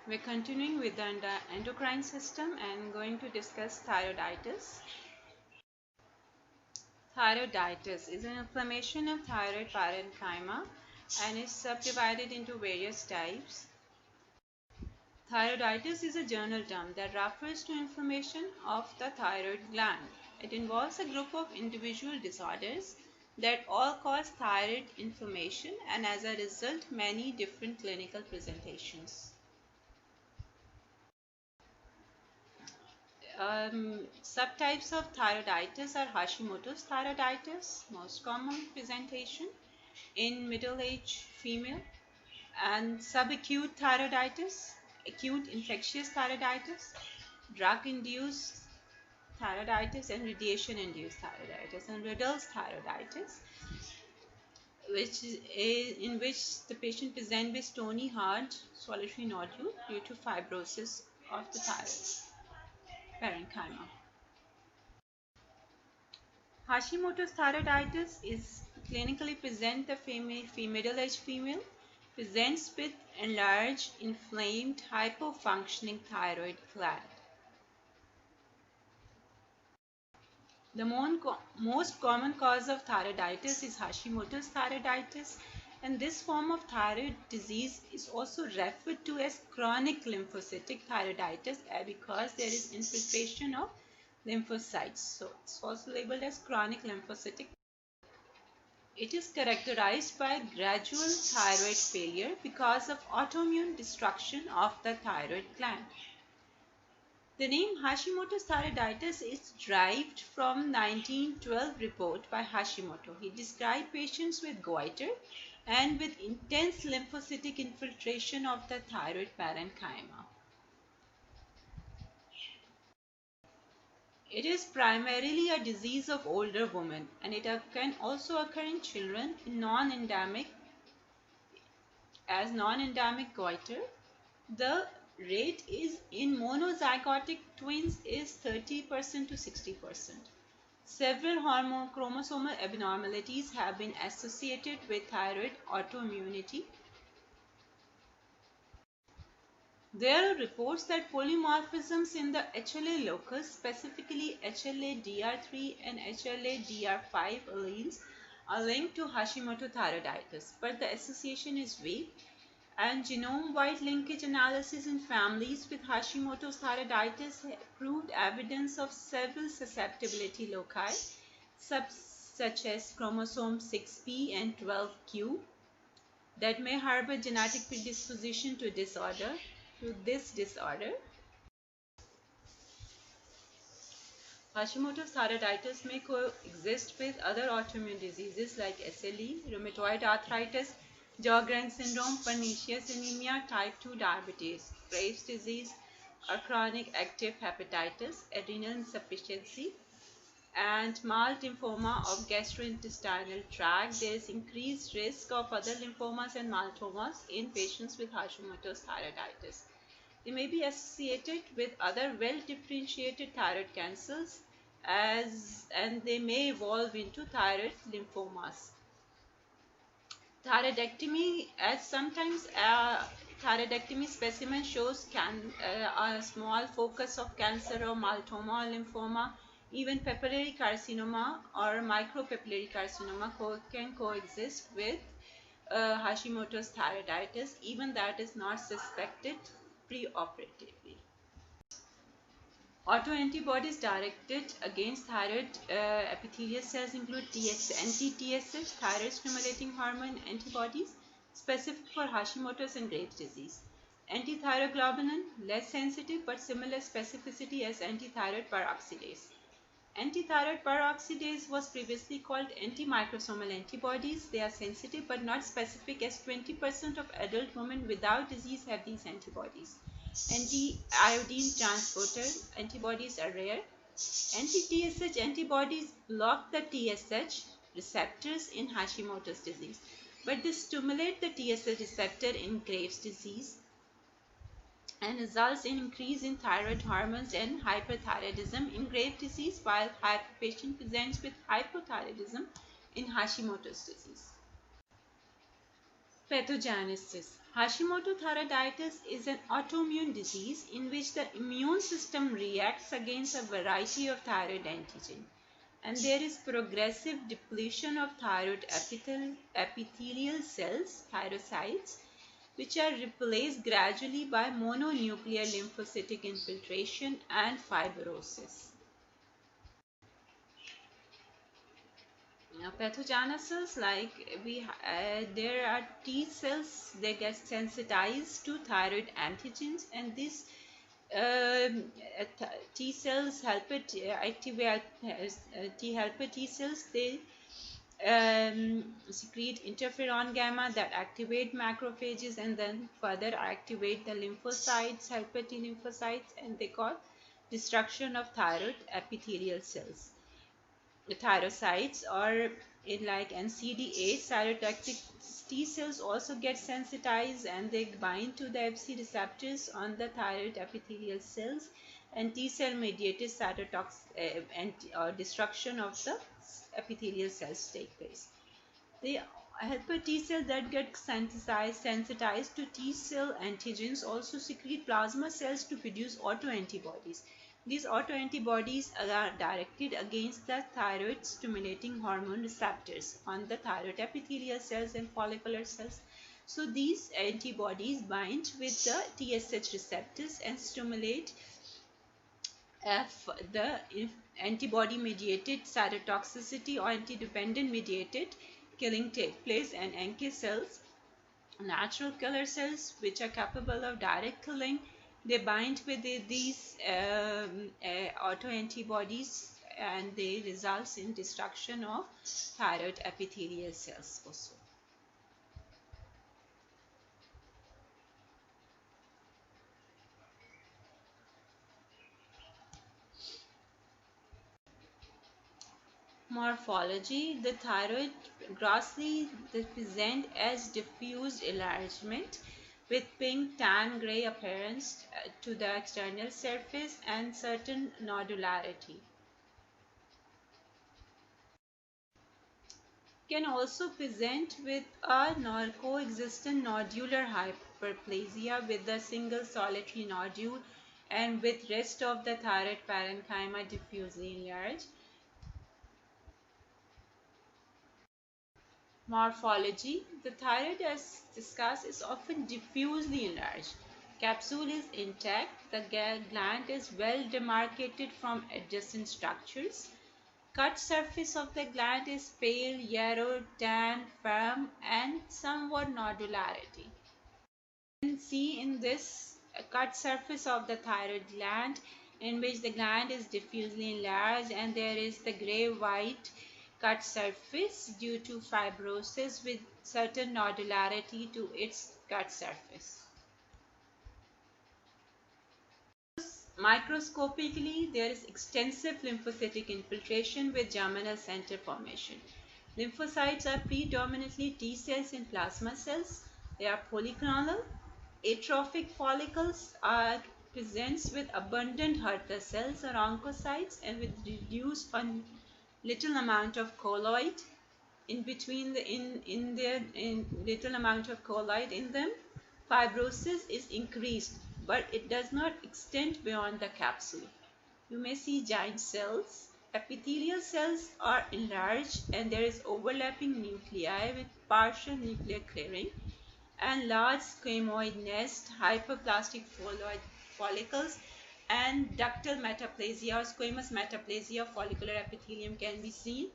We're continuing with the endocrine system and going to discuss thyroiditis. Thyroiditis is an inflammation of thyroid parenchyma and is subdivided into various types. Thyroiditis is a general term that refers to inflammation of the thyroid gland. It involves a group of individual disorders that all cause thyroid inflammation and as a result many different clinical presentations. Subtypes of thyroiditis are Hashimoto's thyroiditis, most common presentation in middle-aged female, and subacute thyroiditis, acute infectious thyroiditis, drug-induced thyroiditis, and radiation-induced thyroiditis, and Riddle's thyroiditis, in which the patient presents with stony, hard, solitary nodule due to fibrosis of the thyroid parenchyma. Hashimoto's thyroiditis is clinically present the middle-aged female presents with enlarged, inflamed, hypofunctioning thyroid gland. The most common cause of thyroiditis is Hashimoto's thyroiditis, and this form of thyroid disease is also referred to as chronic lymphocytic thyroiditis because there is infiltration of lymphocytes. So it's also labeled as chronic lymphocytic. It is characterized by gradual thyroid failure because of autoimmune destruction of the thyroid gland. The name Hashimoto's thyroiditis is derived from 1912 report by Hashimoto. He described patients with goiter and with intense lymphocytic infiltration of the thyroid parenchyma. It is primarily a disease of older women and it can also occur in children in non-endemic goiter. The rate is in monozygotic twins is 30% to 60%. Several chromosomal abnormalities have been associated with thyroid autoimmunity. There are reports that polymorphisms in the HLA locus, specifically HLA-DR3 and HLA-DR5 alleles, are linked to Hashimoto thyroiditis, but the association is weak, and genome-wide linkage analysis in families with Hashimoto's thyroiditis proved evidence of several susceptibility loci, such as chromosome 6p and 12q, that may harbor genetic predisposition to this disorder. Hashimoto's thyroiditis may coexist with other autoimmune diseases like SLE, rheumatoid arthritis, Sjogren's syndrome, pernicious anemia, type 2 diabetes, Graves' disease, or chronic active hepatitis, adrenal insufficiency, and mild lymphoma of gastrointestinal tract. There is increased risk of other lymphomas and maltomas in patients with Hashimoto's thyroiditis. They may be associated with other well-differentiated thyroid cancers and they may evolve into thyroid lymphomas. Thyroidectomy, as sometimes thyroidectomy specimen shows a small focus of cancer or maltoma or lymphoma, even papillary carcinoma or micropapillary carcinoma can coexist with Hashimoto's thyroiditis, even that is not suspected preoperatively. Autoantibodies directed against thyroid epithelial cells include anti-TSH, thyroid stimulating hormone antibodies, specific for Hashimoto's and Graves' disease. Antithyroglobulin, less sensitive but similar specificity as antithyroid peroxidase. Antithyroid peroxidase was previously called antimicrosomal antibodies. They are sensitive but not specific, as 20% of adult women without disease have these antibodies. Anti-iodine transporter antibodies are rare. Anti-TSH antibodies block the TSH receptors in Hashimoto's disease, but they stimulate the TSH receptor in Graves' disease and results in increase in thyroid hormones and hyperthyroidism in Graves' disease, while patient presents with hypothyroidism in Hashimoto's disease. Pathogenesis. Hashimoto thyroiditis is an autoimmune disease in which the immune system reacts against a variety of thyroid antigen, and there is progressive depletion of thyroid epithelial cells, thyrocytes, which are replaced gradually by mononuclear lymphocytic infiltration and fibrosis. Now, pathogenesis, like there are T cells, they get sensitized to thyroid antigens, and these T cells helper activate T helper T cells. They secrete interferon gamma that activate macrophages and then further activate the lymphocytes, helper T lymphocytes, and they cause destruction of thyroid epithelial cells. The thyrocytes, or in like NCD8, cytotoxic T cells also get sensitized and they bind to the Fc receptors on the thyroid epithelial cells, and T cell mediated cytotoxic destruction of the epithelial cells take place. The helper T cell that get sensitized to T cell antigens also secrete plasma cells to produce autoantibodies. These autoantibodies are directed against the thyroid stimulating hormone receptors on the thyroid epithelial cells and follicular cells. So these antibodies bind with the TSH receptors and stimulate the antibody mediated cytotoxicity or anti-dependent mediated killing take place, and NK cells, natural killer cells which are capable of direct killing, they bind with these autoantibodies and they result in destruction of thyroid epithelial cells also. Morphology. The thyroid grossly present as diffuse enlargement with pink tan gray appearance to the external surface and certain nodularity. Can also present with a coexistent nodular hyperplasia with a single solitary nodule and with rest of the thyroid parenchyma diffusely enlarged. Morphology. The thyroid, as discussed, is often diffusely enlarged. Capsule is intact. The gland is well demarcated from adjacent structures. Cut surface of the gland is pale, yellow, tan, firm, and somewhat nodularity. You can see in this cut surface of the thyroid gland, in which the gland is diffusely enlarged, and there is the gray-white cut surface due to fibrosis with certain nodularity to its cut surface. Microscopically, there is extensive lymphocytic infiltration with germinal center formation. Lymphocytes are predominantly T cells and plasma cells. They are polyclonal. Atrophic follicles are presents with abundant Hurter cells or oncocytes and with reduced or little amount of colloid in between in little amount of colloid in them. Fibrosis is increased, but it does not extend beyond the capsule. You may see giant cells. Epithelial cells are enlarged and there is overlapping nuclei with partial nuclear clearing and large squamoid nest, hyperplastic follicles, and ductal metaplasia or squamous metaplasia of follicular epithelium can be seen.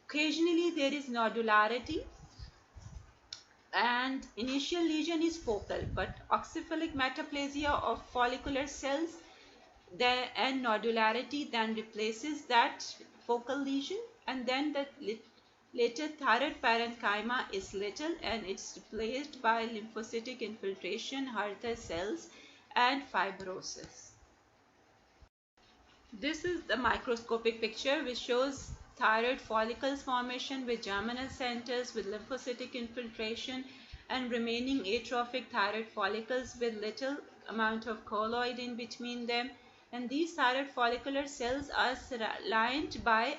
Occasionally there is nodularity and initial lesion is focal, but oxyphilic metaplasia of follicular cells and nodularity then replaces that focal lesion, and then the later thyroid parenchyma is little and it's replaced by lymphocytic infiltration, Hurter cells, and fibrosis. This is the microscopic picture which shows thyroid follicles formation with germinal centers with lymphocytic infiltration and remaining atrophic thyroid follicles with little amount of colloid in between them. And these thyroid follicular cells are lined by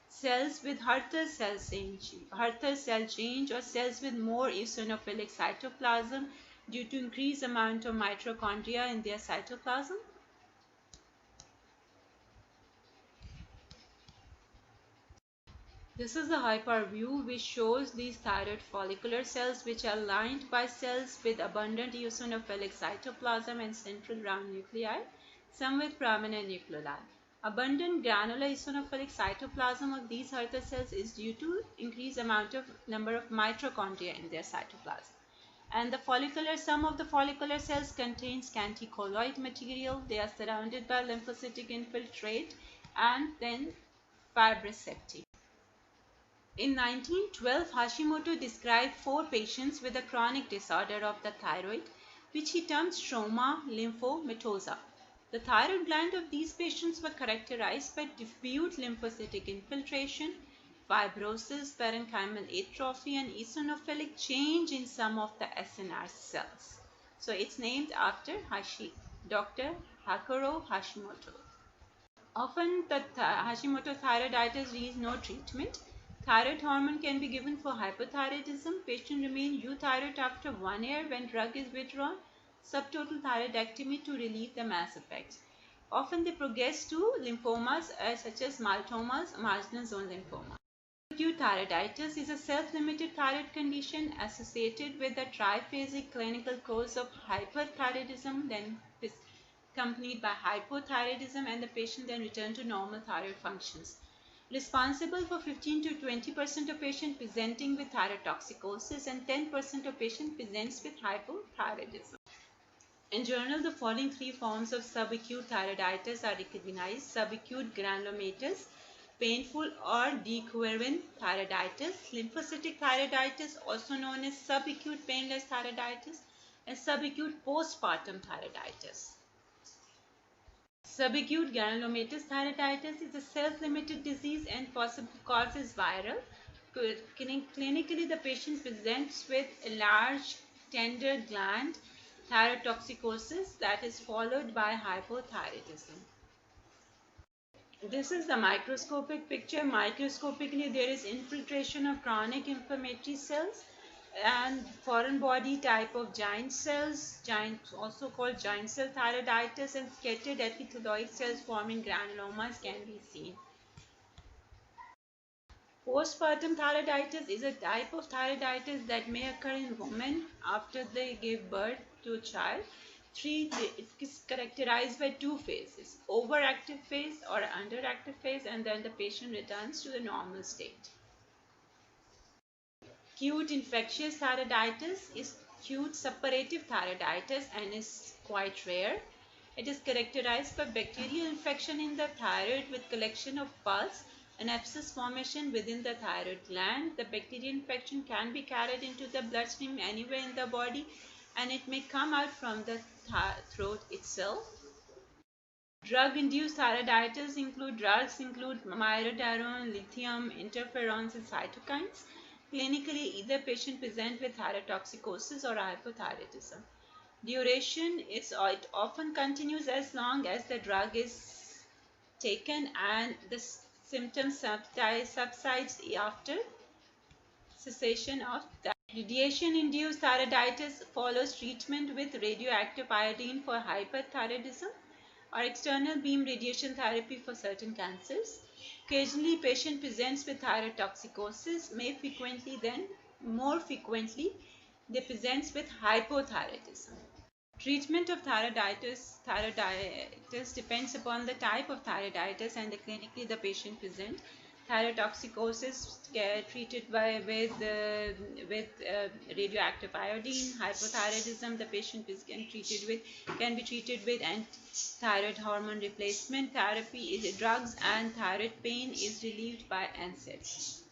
cells with Hurther cell change or cells with more eosinophilic cytoplasm due to increased amount of mitochondria in their cytoplasm. This is the hyperview which shows these thyroid follicular cells which are lined by cells with abundant eosinophilic cytoplasm and central round nuclei, some with prominent nuclei. Abundant granular eosinophilic cytoplasm of these Hurther cells is due to increased number of mitochondria in their cytoplasm. And some of the follicular cells contain scanty colloid material. They are surrounded by lymphocytic infiltrate and then fibrous septum. In 1912, Hashimoto described 4 patients with a chronic disorder of the thyroid, which he termed stroma lymphomatosa. The thyroid gland of these patients were characterized by diffuse lymphocytic infiltration, fibrosis, parenchymal atrophy, and eosinophilic change in some of the SNR cells. So it's named after Dr. Hakuro Hashimoto. Often the Hashimoto thyroiditis needs no treatment. Thyroid hormone can be given for hypothyroidism. Patient remain euthyroid after 1 year when drug is withdrawn. Subtotal thyroidectomy to relieve the mass effects. Often they progress to lymphomas such as maltomas, marginal zone lymphoma. Acute thyroiditis is a self-limited thyroid condition associated with a triphasic clinical course of hyperthyroidism, then accompanied by hypothyroidism, and the patient then return to normal thyroid functions. Responsible for 15 to 20% of patients presenting with thyrotoxicosis and 10% of patients presents with hypothyroidism. In general, the following 3 forms of subacute thyroiditis are recognized: subacute granulomatous, painful or dequervin thyroiditis, lymphocytic thyroiditis, also known as subacute painless thyroiditis, and subacute postpartum thyroiditis. Subacute granulomatous thyroiditis is a self-limited disease and possible cause is viral. Clinically, the patient presents with a large tender gland thyrotoxicosis that is followed by hypothyroidism. This is the microscopic picture. Microscopically, there is infiltration of chronic inflammatory cells and foreign body type of giant cells, also called giant cell thyroiditis, and scattered epithelioid cells forming granulomas can be seen. Postpartum thyroiditis is a type of thyroiditis that may occur in women after they give birth to a child. It is characterized by 2 phases: overactive phase or underactive phase, and then the patient returns to the normal state. Acute infectious thyroiditis is acute suppurative thyroiditis and is quite rare. It is characterized by bacterial infection in the thyroid with collection of pus and abscess formation within the thyroid gland. The bacterial infection can be carried into the bloodstream anywhere in the body, and it may come out from the throat itself. Drug-induced thyroiditis include myodarin, lithium, interferons, and cytokines. Clinically, either patient present with thyrotoxicosis or hypothyroidism. Duration it often continues as long as the drug is taken and the symptoms subsides after cessation of that. Radiation-induced thyroiditis follows treatment with radioactive iodine for hyperthyroidism or external beam radiation therapy for certain cancers. Occasionally, patient presents with thyrotoxicosis. More frequently, they present with hypothyroidism. Treatment of thyroiditis depends upon the type of thyroiditis and clinically the patient present. Thyrotoxicosis treated with radioactive iodine. Hypothyroidism, the patient can be treated with thyroid hormone replacement therapy. Drugs, and thyroid pain is relieved by NSAIDs.